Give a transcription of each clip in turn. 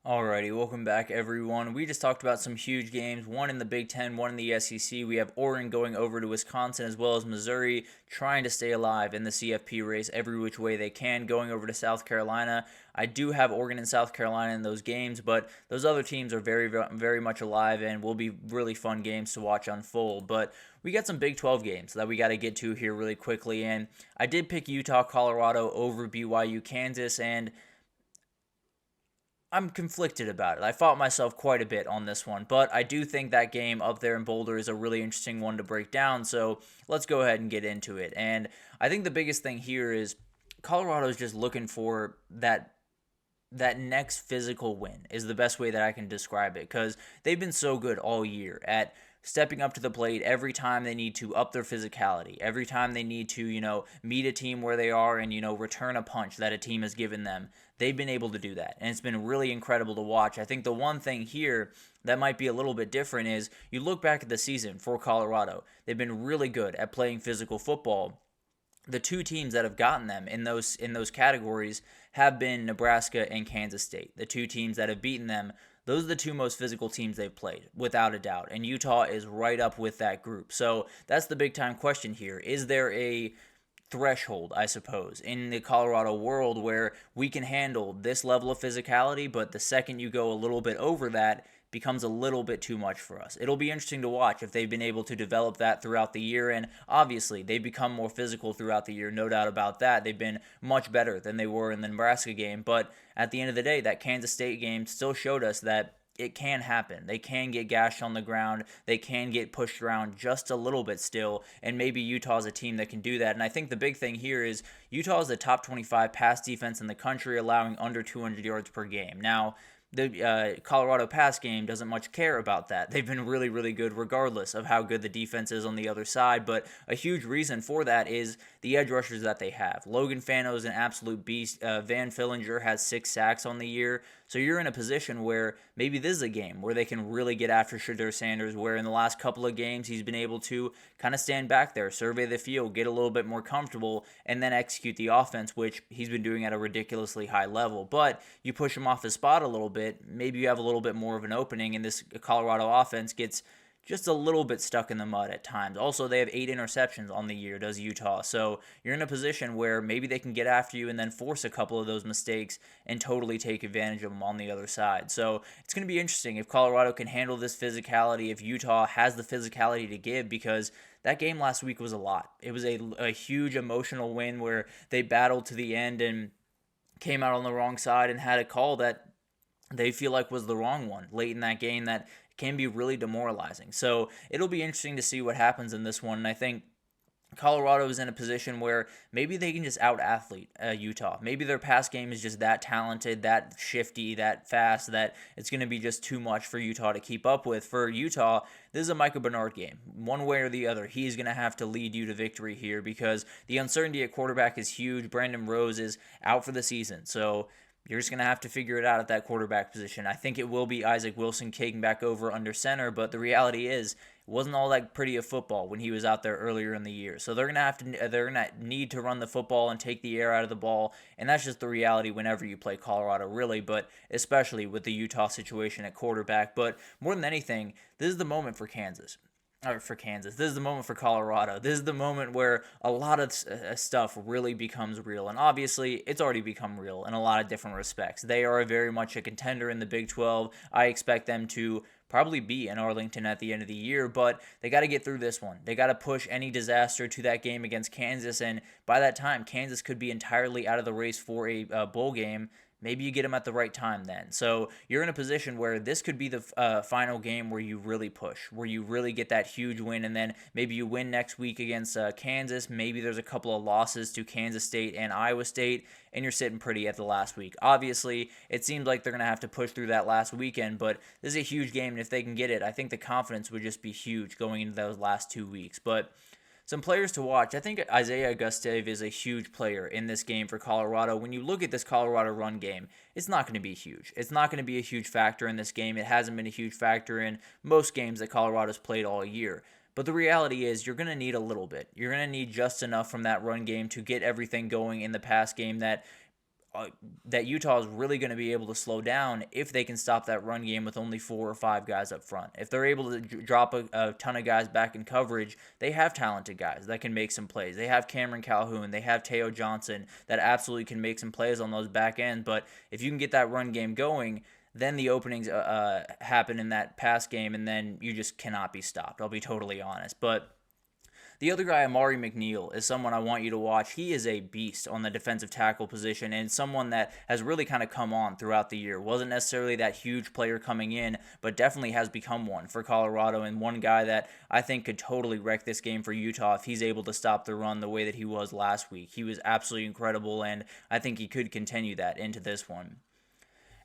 Alrighty, welcome back everyone. We just talked about some huge games, one in the Big Ten, one in the SEC. We have Oregon going over to Wisconsin as well as Missouri, trying to stay alive in the CFP race every which way they can, going over to South Carolina. I do have Oregon and South Carolina in those games, but those other teams are very, very much alive and will be really fun games to watch unfold. But we got some Big 12 games that we got to get to here really quickly, and I did pick Utah, Colorado over BYU, Kansas, and I'm conflicted about it. I fought myself quite a bit on this one, but I do think that game up there in Boulder is a really interesting one to break down, so let's go ahead and get into it. And I think the biggest thing here is Colorado is just looking for that next physical win is the best way that I can describe it, because they've been so good all year at stepping up to the plate every time they need to up their physicality, every time they need to, meet a team where they are and, return a punch that a team has given them. They've been able to do that, and it's been really incredible to watch. I think the one thing here that might be a little bit different is you look back at the season for Colorado. They've been really good at playing physical football. The two teams that have gotten them in those categories have been Nebraska and Kansas State. The two teams that have beaten them, those are the two most physical teams they've played, without a doubt. And Utah is right up with that group. So that's the big time question here. Is there a threshold, I suppose, in the Colorado world where we can handle this level of physicality, but the second you go a little bit over that, becomes a little bit too much for us. It'll be interesting to watch if they've been able to develop that throughout the year, and obviously they've become more physical throughout the year, no doubt about that. They've been much better than they were in the Nebraska game, but at the end of the day, that Kansas State game still showed us that it can happen. They can get gashed on the ground. They can get pushed around just a little bit still, and maybe Utah's a team that can do that. And I think the big thing here is Utah is the top 25 pass defense in the country, allowing under 200 yards per game. Now, the Colorado pass game doesn't much care about that. They've been really, really good regardless of how good the defense is on the other side, but a huge reason for that is the edge rushers that they have. Logan Fano is an absolute beast. Van Fillinger has 6 sacks on the year, so you're in a position where maybe this is a game where they can really get after Shedeur Sanders, where in the last couple of games he's been able to kind of stand back there, survey the field, get a little bit more comfortable, and then execute the offense, which he's been doing at a ridiculously high level. But you push him off his spot a little bit, maybe you have a little bit more of an opening, and this Colorado offense gets just a little bit stuck in the mud at times. Also, they have 8 interceptions on the year, does Utah. So you're in a position where maybe they can get after you and then force a couple of those mistakes and totally take advantage of them on the other side. So it's going to be interesting if Colorado can handle this physicality, if Utah has the physicality to give, because that game last week was a lot. It was a huge emotional win where they battled to the end and came out on the wrong side and had a call that they feel like was the wrong one late in that game that can be really demoralizing. So it'll be interesting to see what happens in this one. And I think Colorado is in a position where maybe they can just out-athlete Utah. Maybe their pass game is just that talented, that shifty, that fast, that it's going to be just too much for Utah to keep up with. For Utah, this is a Micah Bernard game. One way or the other, he's going to have to lead you to victory here because the uncertainty at quarterback is huge. Brandon Rose is out for the season. So you're just going to have to figure it out at that quarterback position. I think it will be Isaac Wilson taking back over under center, but the reality is it wasn't all that pretty of football when he was out there earlier in the year. So they're going to need to run the football and take the air out of the ball, and that's just the reality whenever you play Colorado, really, but especially with the Utah situation at quarterback. But more than anything, this is the moment for Kansas. This is the moment for Colorado. This is the moment where a lot of stuff really becomes real. And obviously, it's already become real in a lot of different respects. They are very much a contender in the Big 12. I expect them to probably be in Arlington at the end of the year, but they got to get through this one. They got to push any disaster to that game against Kansas, and by that time, Kansas could be entirely out of the race for a bowl game. Maybe you get them at the right time then. So you're in a position where this could be the final game where you really push, where you really get that huge win, and then maybe you win next week against Kansas. Maybe there's a couple of losses to Kansas State and Iowa State, and you're sitting pretty at the last week. Obviously, it seems like they're going to have to push through that last weekend, but this is a huge game, and if they can get it, I think the confidence would just be huge going into those last 2 weeks. But some players to watch. I think Isaiah Augustave is a huge player in this game for Colorado. When you look at this Colorado run game, it's not going to be huge. It's not going to be a huge factor in this game. It hasn't been a huge factor in most games that Colorado's played all year. But the reality is you're going to need a little bit. You're going to need just enough from that run game to get everything going in the pass game that that Utah is really going to be able to slow down if they can stop that run game with only 4 or 5 guys up front. If they're able to drop a ton of guys back in coverage, they have talented guys that can make some plays. They have Cameron Calhoun, they have Teo Johnson that absolutely can make some plays on those back ends. But if you can get that run game going, then the openings happen in that pass game, and then you just cannot be stopped. I'll be totally honest. But the other guy, Amari McNeil, is someone I want you to watch. He is a beast on the defensive tackle position and someone that has really kind of come on throughout the year. Wasn't necessarily that huge player coming in, but definitely has become one for Colorado, and one guy that I think could totally wreck this game for Utah if he's able to stop the run the way that he was last week. He was absolutely incredible, and I think he could continue that into this one.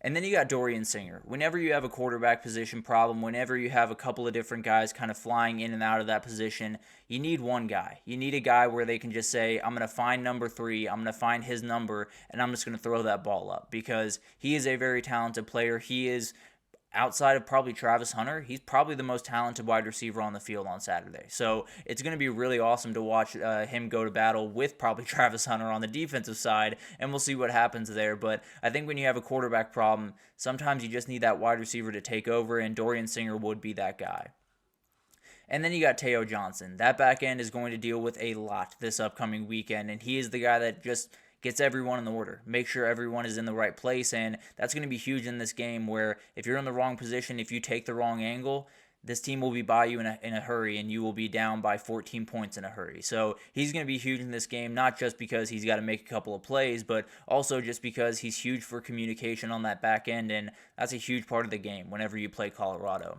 And then you got Dorian Singer. Whenever you have a quarterback position problem, whenever you have a couple of different guys kind of flying in and out of that position, you need one guy. You need a guy where they can just say, I'm going to find number 3, I'm going to find his number, and I'm just going to throw that ball up, because he is a very talented player. He is, outside of probably Travis Hunter, he's probably the most talented wide receiver on the field on Saturday. So it's going to be really awesome to watch him go to battle with probably Travis Hunter on the defensive side, and we'll see what happens there. But I think when you have a quarterback problem, sometimes you just need that wide receiver to take over, and Dorian Singer would be that guy. And then you got Teo Johnson. That back end is going to deal with a lot this upcoming weekend, and he is the guy that just gets everyone in the order, make sure everyone is in the right place, and that's going to be huge in this game, where if you're in the wrong position, if you take the wrong angle, this team will be by you in a hurry, and you will be down by 14 points in a hurry. So he's going to be huge in this game, not just because he's got to make a couple of plays, but also just because he's huge for communication on that back end, and that's a huge part of the game whenever you play Colorado.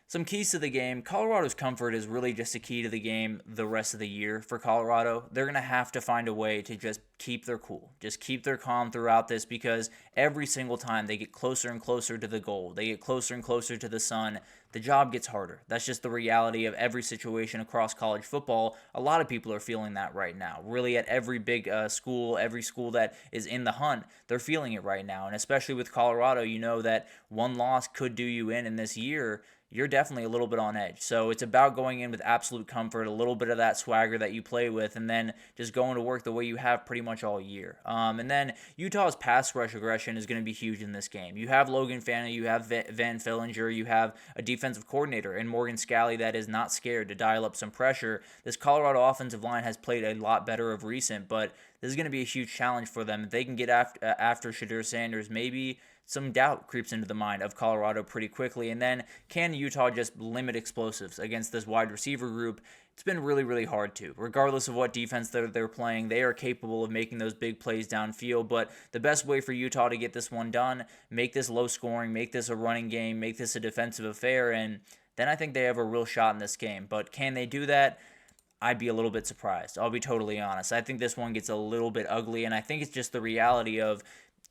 Some keys to the game. Colorado's comfort is really just a key to the game the rest of the year for Colorado. They're going to have to find a way to just keep their cool, just keep their calm throughout this, because every single time they get closer and closer to the goal, they get closer and closer to the sun, the job gets harder. That's just the reality of every situation across college football. A lot of people are feeling that right now. Really, at every big school, every school that is in the hunt, they're feeling it right now. And especially with Colorado, you know that one loss could do you in this year. You're definitely a little bit on edge. So it's about going in with absolute comfort, a little bit of that swagger that you play with, and then just going to work the way you have pretty much all year. And then Utah's pass rush aggression is going to be huge in this game. You have Logan Fanna, you have Van Fillinger, you have a defensive coordinator in Morgan Scalley that is not scared to dial up some pressure. This Colorado offensive line has played a lot better of recent, but this is going to be a huge challenge for them. If they can get after Shadur Sanders, maybe some doubt creeps into the mind of Colorado pretty quickly. And then can Utah just limit explosives against this wide receiver group? It's been really, really hard to. Regardless of what defense they're playing, they are capable of making those big plays downfield. But the best way for Utah to get this one done, make this low scoring, make this a running game, make this a defensive affair, and then I think they have a real shot in this game. But can they do that? I'd be a little bit surprised. I'll be totally honest. I think this one gets a little bit ugly, and I think it's just the reality of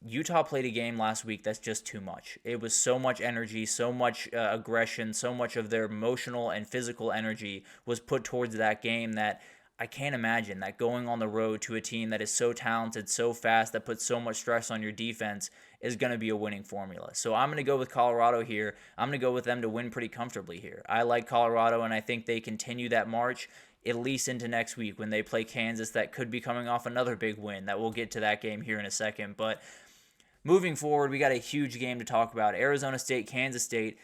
Utah played a game last week that's just too much. It was so much energy, so much aggression, so much of their emotional and physical energy was put towards that game that I can't imagine that going on the road to a team that is so talented, so fast, that puts so much stress on your defense is going to be a winning formula. So I'm going to go with Colorado here. I'm going to go with them to win pretty comfortably here. I like Colorado, and I think they continue that march at least into next week when they play Kansas. That could be coming off another big win. That we'll get to that game here in a second. But moving forward, we got a huge game to talk about. Arizona State, Kansas State.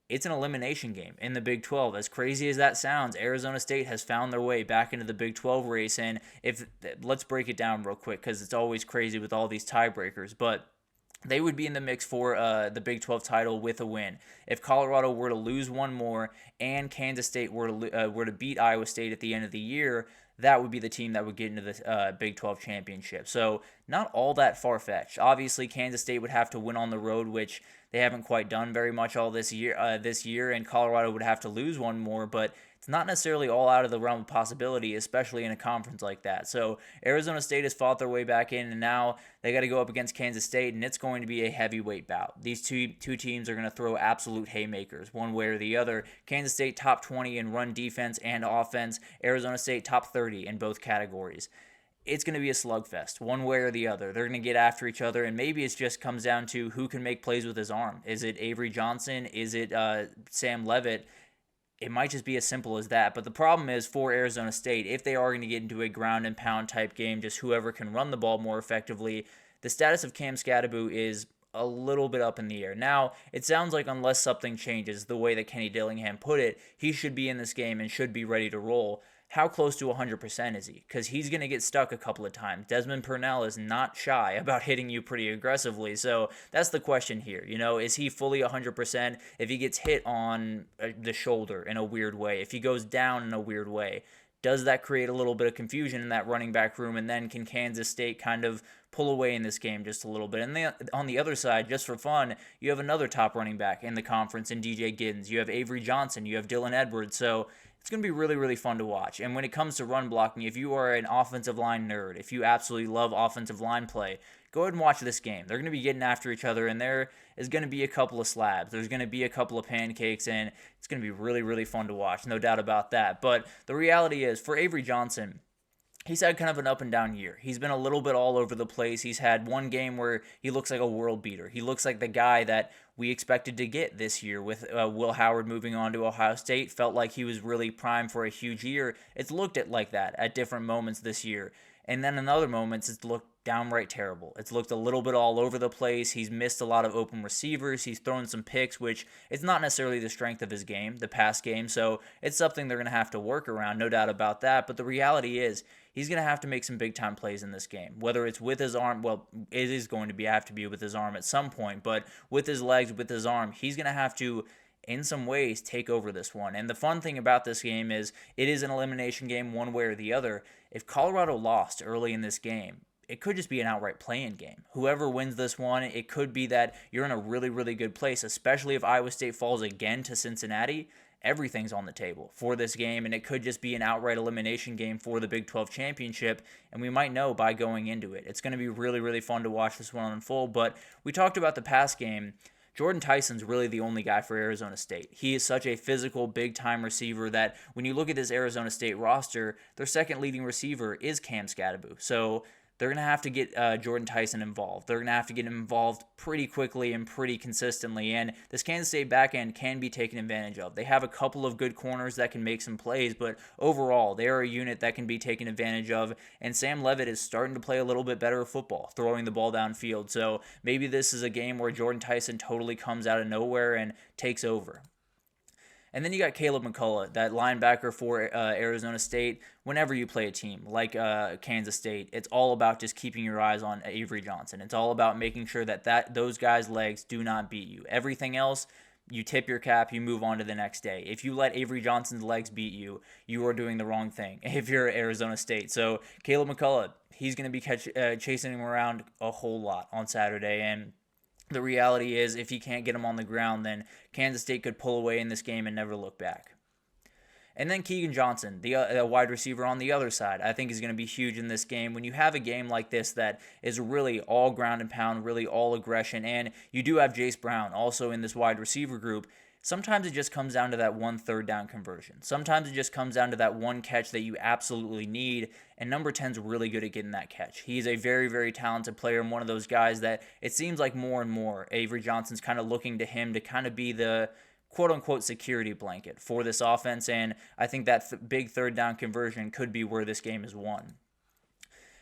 It's an elimination game in the Big 12. As crazy as that sounds, Arizona State has found their way back into the Big 12 race. And let's break it down real quick, because it's always crazy with all these tiebreakers. But they would be in the mix for the Big 12 title with a win. If Colorado were to lose one more and Kansas State were to beat Iowa State at the end of the year, that would be the team that would get into the Big 12 championship. So not all that far-fetched. Obviously, Kansas State would have to win on the road, which they haven't quite done very much all this year, and Colorado would have to lose one more, but it's not necessarily all out of the realm of possibility, especially in a conference like that. So Arizona State has fought their way back in, and now they got to go up against Kansas State, and it's going to be a heavyweight bout. These two teams are going to throw absolute haymakers one way or the other. Kansas State top 20 in run defense and offense. Arizona State top 30 in both categories. It's going to be a slugfest, one way or the other. They're going to get after each other, and maybe it just comes down to who can make plays with his arm. Is it Avery Johnson? Is it Sam Levitt? It might just be as simple as that. But the problem is for Arizona State, if they are going to get into a ground and pound type game, just whoever can run the ball more effectively, the status of Cam Scadaboo is a little bit up in the air. Now, it sounds like unless something changes, the way that Kenny Dillingham put it, he should be in this game and should be ready to roll. How close to 100% is he? Because he's going to get stuck a couple of times. Desmond Purnell is not shy about hitting you pretty aggressively. So that's the question here. Is he fully 100% if he gets hit on the shoulder in a weird way, if he goes down in a weird way? Does that create a little bit of confusion in that running back room? And then can Kansas State kind of pull away in this game just a little bit? And on the other side, just for fun, you have another top running back in the conference in DJ Giddens. You have Avery Johnson. You have Dylan Edwards. So it's going to be really, really fun to watch. And when it comes to run blocking, if you are an offensive line nerd, if you absolutely love offensive line play, go ahead and watch this game. They're going to be getting after each other, and there is going to be a couple of slabs. There's going to be a couple of pancakes, and it's going to be really, really fun to watch. No doubt about that. But the reality is, for Avery Johnson, he's had kind of an up and down year. He's been a little bit all over the place. He's had one game where he looks like a world beater. He looks like the guy that we expected to get this year with Will Howard moving on to Ohio State. Felt like he was really primed for a huge year. It's looked at like that at different moments this year. And then in other moments, it's looked downright terrible. It's looked a little bit all over the place. He's missed a lot of open receivers. He's thrown some picks, which it's not necessarily the strength of his game, the pass game. So it's something they're going to have to work around, no doubt about that. But the reality is, he's going to have to make some big-time plays in this game, whether it's with his arm. Well, it is going to have to be with his arm at some point, but with his legs, with his arm, he's going to have to, in some ways, take over this one. And the fun thing about this game is it is an elimination game one way or the other. If Colorado lost early in this game, it could just be an outright play-in game. Whoever wins this one, it could be that you're in a really, really good place, especially if Iowa State falls again to Cincinnati. Everything's on the table for this game, and it could just be an outright elimination game for the Big 12 championship, and we might know by going into it. It's going to be really, really fun to watch this one unfold, but we talked about the pass game. Jordan Tyson's really the only guy for Arizona State. He is such a physical, big-time receiver that when you look at this Arizona State roster, their second leading receiver is Cam Scadaboo. So they're going to have to get Jordan Tyson involved. They're going to have to get him involved pretty quickly and pretty consistently, and this Kansas State back end can be taken advantage of. They have a couple of good corners that can make some plays, but overall, they are a unit that can be taken advantage of, and Sam Leavitt is starting to play a little bit better football, throwing the ball downfield. So maybe this is a game where Jordan Tyson totally comes out of nowhere and takes over. And then you got Caleb McCullough, that linebacker for Arizona State. Whenever you play a team like Kansas State, it's all about just keeping your eyes on Avery Johnson. It's all about making sure that those guys' legs do not beat you. Everything else, you tip your cap, you move on to the next day. If you let Avery Johnson's legs beat you, you are doing the wrong thing if you're Arizona State. So Caleb McCullough, he's going to be chasing him around a whole lot on Saturday, and the reality is, if he can't get him on the ground, then Kansas State could pull away in this game and never look back. And then Keegan Johnson, the wide receiver on the other side, I think is going to be huge in this game. When you have a game like this that is really all ground and pound, really all aggression, and you do have Jace Brown also in this wide receiver group, sometimes it just comes down to that one third down conversion. Sometimes it just comes down to that one catch that you absolutely need, and number 10's really good at getting that catch. He's a very, very talented player and one of those guys that it seems like more and more Avery Johnson's kind of looking to him to kind of be the quote-unquote security blanket for this offense, and I think that big third down conversion could be where this game is won.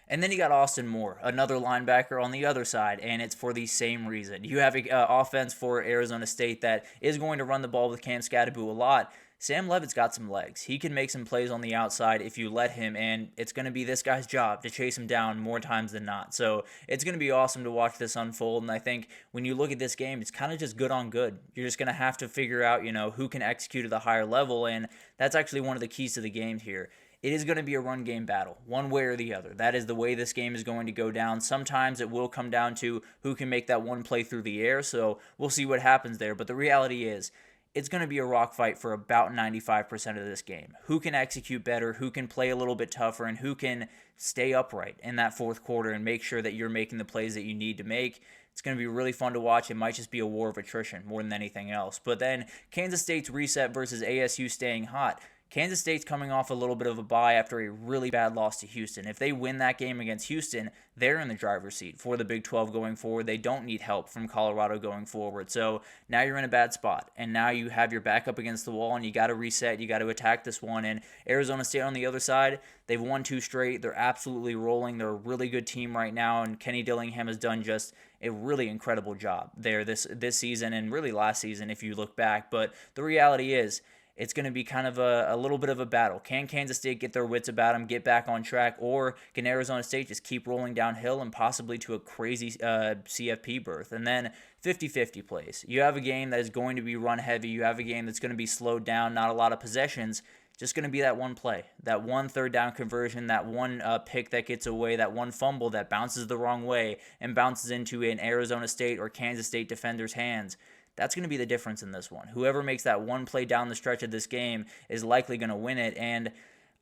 And then you got Austin Moore, another linebacker on the other side, and it's for the same reason. You have an offense for Arizona State that is going to run the ball with Cam Scadaboo a lot. Sam Leavitt's got some legs. He can make some plays on the outside if you let him, and it's going to be this guy's job to chase him down more times than not. So it's going to be awesome to watch this unfold, and I think when you look at this game, it's kind of just good on good. You're just going to have to figure out, who can execute at the higher level, and that's actually one of the keys to the game here. It is going to be a run game battle, one way or the other. That is the way this game is going to go down. Sometimes it will come down to who can make that one play through the air, so we'll see what happens there. But the reality is, it's going to be a rock fight for about 95% of this game. Who can execute better, who can play a little bit tougher, and who can stay upright in that fourth quarter and make sure that you're making the plays that you need to make. It's going to be really fun to watch. It might just be a war of attrition more than anything else. But then Kansas State's reset versus ASU staying hot. Kansas State's coming off a little bit of a bye after a really bad loss to Houston. If they win that game against Houston, they're in the driver's seat for the Big 12 going forward. They don't need help from Colorado going forward. So now you're in a bad spot, and now you have your back up against the wall, and you got to reset. You got to attack this one. And Arizona State on the other side, they've won 2 straight. They're absolutely rolling. They're a really good team right now, and Kenny Dillingham has done just a really incredible job there this season and really last season if you look back. But the reality is, it's going to be kind of a little bit of a battle. Can Kansas State get their wits about them, get back on track, or can Arizona State just keep rolling downhill and possibly to a crazy CFP berth? And then 50-50 plays. You have a game that is going to be run heavy. You have a game that's going to be slowed down, not a lot of possessions. Just going to be that one play, that one third down conversion, that one pick that gets away, that one fumble that bounces the wrong way and bounces into an Arizona State or Kansas State defender's hands. That's going to be the difference in this one. Whoever makes that one play down the stretch of this game is likely going to win it, and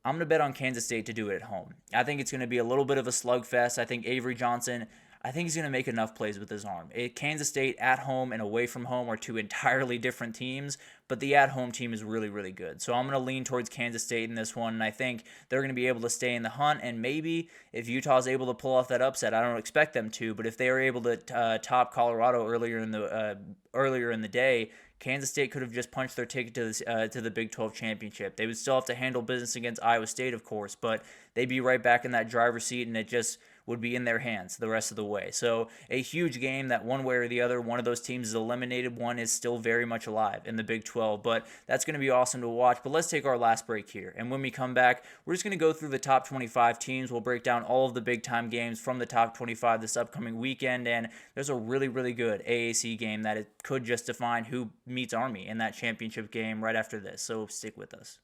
I'm going to bet on Kansas State to do it at home. I think it's going to be a little bit of a slugfest. I think Avery Johnson, he's going to make enough plays with his arm. Kansas State at home and away from home are 2 entirely different teams, but the at-home team is really, really good. So I'm going to lean towards Kansas State in this one, and I think they're going to be able to stay in the hunt, and maybe if Utah's able to pull off that upset, I don't expect them to, but if they are able to top Colorado earlier in the day, Kansas State could have just punched their ticket to the Big 12 championship. They would still have to handle business against Iowa State, of course, but they'd be right back in that driver's seat, and it just would be in their hands the rest of the way. So a huge game that one way or the other, one of those teams is eliminated, one is still very much alive in the Big 12. But that's going to be awesome to watch. But let's take our last break here. And when we come back, we're just going to go through the top 25 teams. We'll break down all of the big-time games from the top 25 this upcoming weekend. And there's a really, really good AAC game that it could just define who meets Army in that championship game right after this. So stick with us.